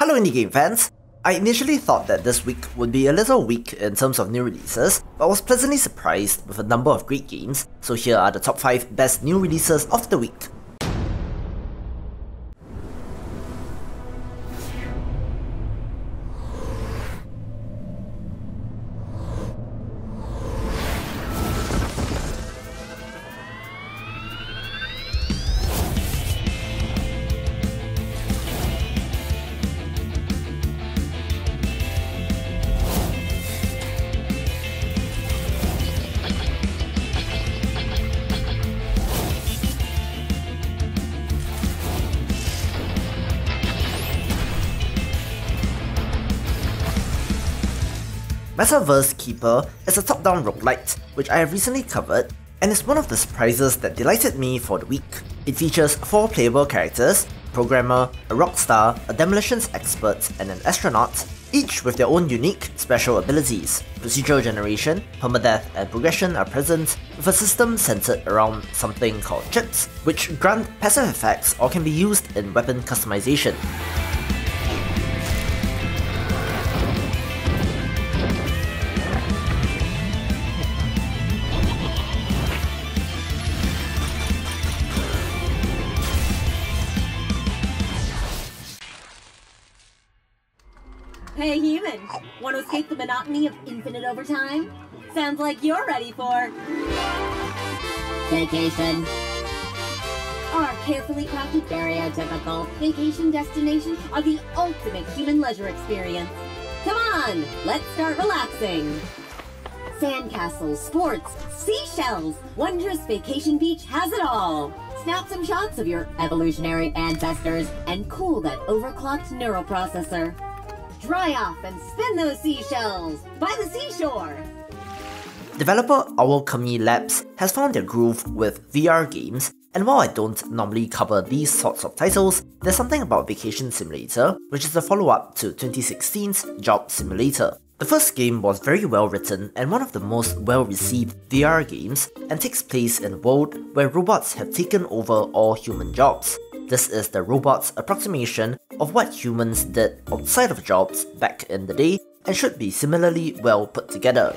Hello indie game fans! I initially thought that this week would be a little weak in terms of new releases, but was pleasantly surprised with a number of great games, so here are the top 5 best new releases of the week. Metaverse Keeper is a top-down roguelite, which I have recently covered, and is one of the surprises that delighted me for the week. It features 4 playable characters, a programmer, a rock star, a demolitions expert, and an astronaut, each with their own unique special abilities. Procedural generation, permadeath, and progression are present, with a system centered around something called chips, which grant passive effects or can be used in weapon customization. Hey human, want to escape the monotony of infinite overtime? Sounds like you're ready for vacation. Our carefully crafted stereotypical vacation destinations are the ultimate human leisure experience. Come on, let's start relaxing. Sandcastles, sports, seashells, wondrous vacation beach has it all. Snap some shots of your evolutionary ancestors and cool that overclocked neural processor. Dry off and spin those seashells by the seashore! Developer Clemmygames Labs has found their groove with VR games, and while I don't normally cover these sorts of titles, there's something about Vacation Simulator, which is a follow-up to 2016's Job Simulator. The first game was very well written and one of the most well-received VR games, and takes place in a world where robots have taken over all human jobs. This is the robot's approximation of what humans did outside of jobs back in the day, and should be similarly well put together.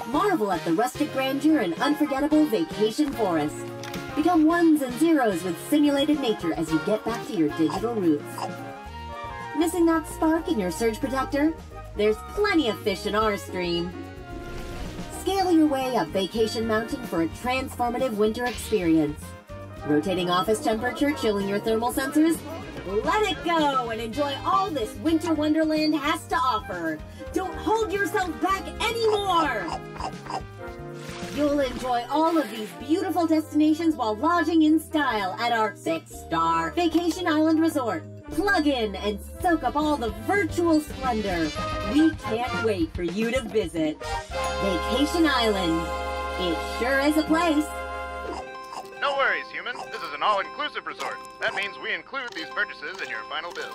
Marvel at the rustic grandeur and unforgettable vacation forest. Become ones and zeros with simulated nature as you get back to your digital roots. Missing that spark in your surge protector? There's plenty of fish in our stream. Scale your way up Vacation Mountain for a transformative winter experience. Rotating office temperature, chilling your thermal sensors? Let it go and enjoy all this winter wonderland has to offer. Don't hold yourself back anymore. You'll enjoy all of these beautiful destinations while lodging in style at our 6-star Vacation Island Resort. Plug in and soak up all the virtual splendor. We can't wait for you to visit Vacation Island. It sure is a place. No worries, human. This is an all-inclusive resort. That means we include these purchases in your final bill.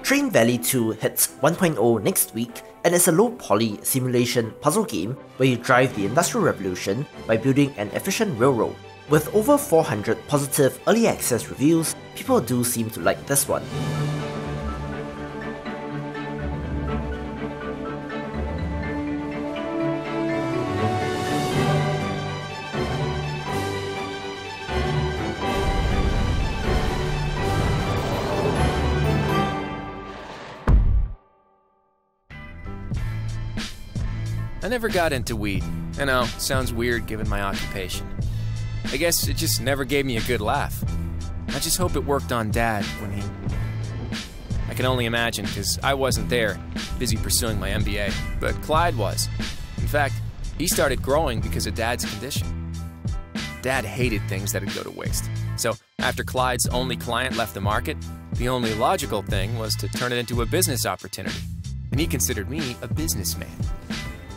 Train Valley 2 hits 1.0 next week, and is a low-poly simulation puzzle game where you drive the Industrial Revolution by building an efficient railroad. With over 400 positive early access reviews, people do seem to like this one. I never got into weed. I know, sounds weird given my occupation. I guess it just never gave me a good laugh. I just hope it worked on Dad when he... I can only imagine, because I wasn't there, busy pursuing my MBA, but Clyde was. In fact, he started growing because of Dad's condition. Dad hated things that'd go to waste. So after Clyde's only client left the market, the only logical thing was to turn it into a business opportunity. And he considered me a businessman.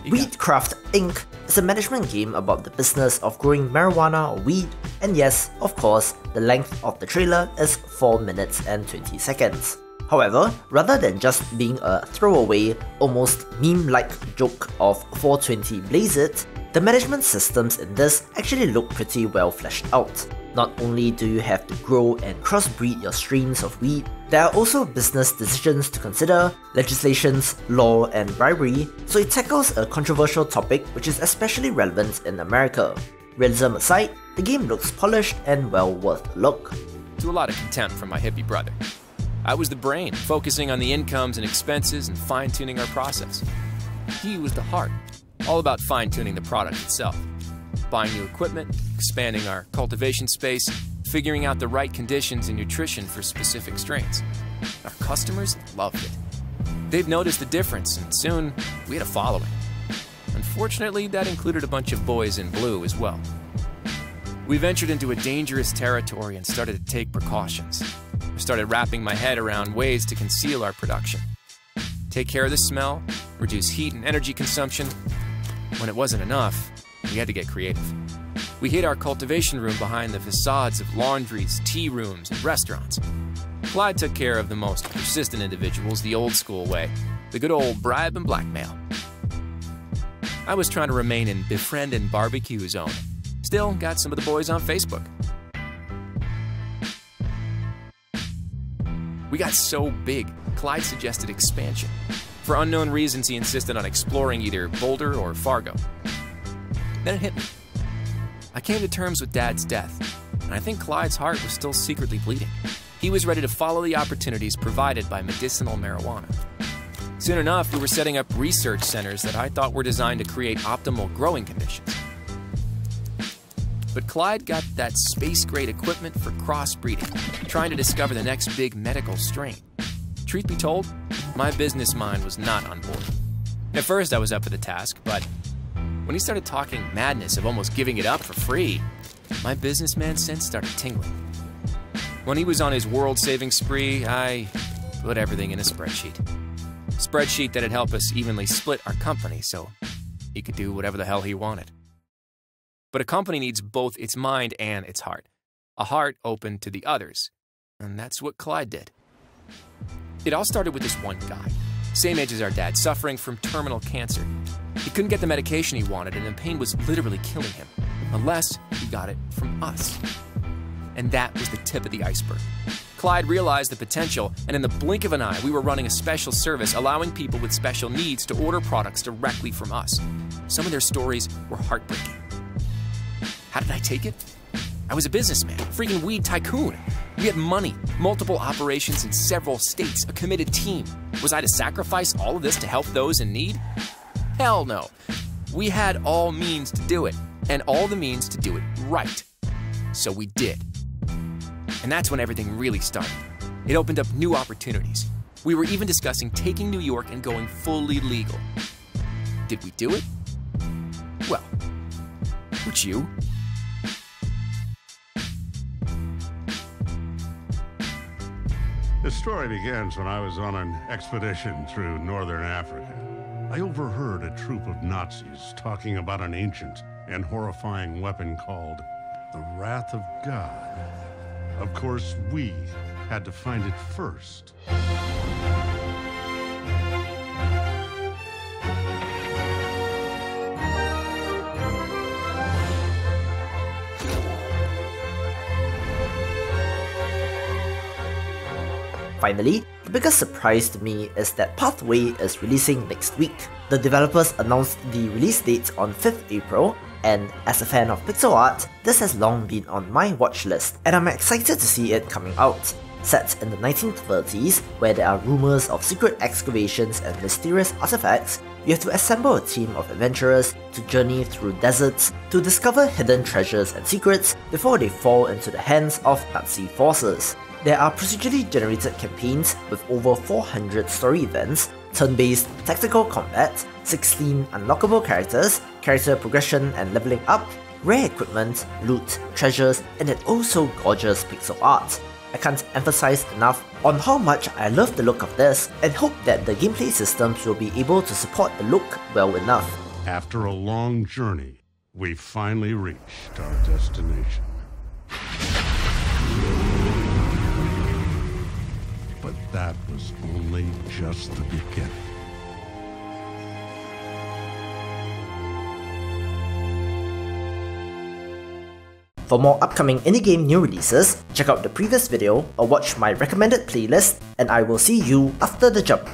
Weedcraft Inc. is a management game about the business of growing marijuana or weed And yes, of course, the length of the trailer is 4 minutes and 20 seconds. However, rather than just being a throwaway, almost meme-like joke of 420 Blaze It, the management systems in this actually look pretty well fleshed out. Not only do you have to grow and crossbreed your strains of weed, there are also business decisions to consider, legislations, law, and bribery, so it tackles a controversial topic which is especially relevant in America. Realism aside, the game looks polished and well worth a look. To a lot of contempt from my hippie brother. I was the brain, focusing on the incomes and expenses and fine-tuning our process. He was the heart, all about fine-tuning the product itself. Buying new equipment, expanding our cultivation space, figuring out the right conditions and nutrition for specific strains. Our customers loved it. They've noticed the difference, and soon we had a following. Unfortunately, that included a bunch of boys in blue as well. We ventured into a dangerous territory and started to take precautions. I started wrapping my head around ways to conceal our production. Take care of the smell, reduce heat and energy consumption. When it wasn't enough, we had to get creative. We hid our cultivation room behind the facades of laundries, tea rooms, and restaurants. Clyde took care of the most persistent individuals the old school way, the good old bribe and blackmail. I was trying to remain in befriend and barbecue zone. Still got some of the boys on Facebook. We got so big, Clyde suggested expansion. For unknown reasons, he insisted on exploring either Boulder or Fargo. Then it hit me. I came to terms with Dad's death, and I think Clyde's heart was still secretly bleeding. He was ready to follow the opportunities provided by medicinal marijuana. Soon enough, we were setting up research centers that I thought were designed to create optimal growing conditions. But Clyde got that space-grade equipment for crossbreeding, trying to discover the next big medical strain. Truth be told, my business mind was not on board. At first, I was up for the task, but when he started talking madness of almost giving it up for free, my businessman sense started tingling. When he was on his world-saving spree, I put everything in a spreadsheet. Spreadsheet that'd help us evenly split our company so he could do whatever the hell he wanted. But a company needs both its mind and its heart. A heart open to the others. And that's what Clyde did. It all started with this one guy, same age as our dad, suffering from terminal cancer. He couldn't get the medication he wanted, and the pain was literally killing him, unless he got it from us. And that was the tip of the iceberg. Clyde realized the potential, and in the blink of an eye, we were running a special service allowing people with special needs to order products directly from us. Some of their stories were heartbreaking. How did I take it? I was a businessman, a freaking weed tycoon. We had money, multiple operations in several states, a committed team. Was I to sacrifice all of this to help those in need? Hell no. We had all means to do it, and all the means to do it right. So we did. And that's when everything really started. It opened up new opportunities. We were even discussing taking New York and going fully legal. Did we do it? Well, would you? The story begins when I was on an expedition through northern Africa. I overheard a troop of Nazis talking about an ancient and horrifying weapon called the Wrath of God. Of course, we had to find it first. Finally, the biggest surprise to me is that Pathway is releasing next week. The developers announced the release date on 5th April, and as a fan of pixel art, this has long been on my watch list, and I'm excited to see it coming out. Set in the 1930s, where there are rumors of secret excavations and mysterious artifacts, you have to assemble a team of adventurers to journey through deserts to discover hidden treasures and secrets before they fall into the hands of Nazi forces. There are procedurally generated campaigns with over 400 story events, turn-based tactical combat, 16 unlockable characters, character progression and leveling up, rare equipment, loot, treasures, and an also gorgeous pixel art. I can't emphasize enough on how much I love the look of this and hope that the gameplay systems will be able to support the look well enough. After a long journey, we finally reached our destination. that was only just the beginning. For more upcoming indie game new releases, check out the previous video or watch my recommended playlist, and I will see you after the jump.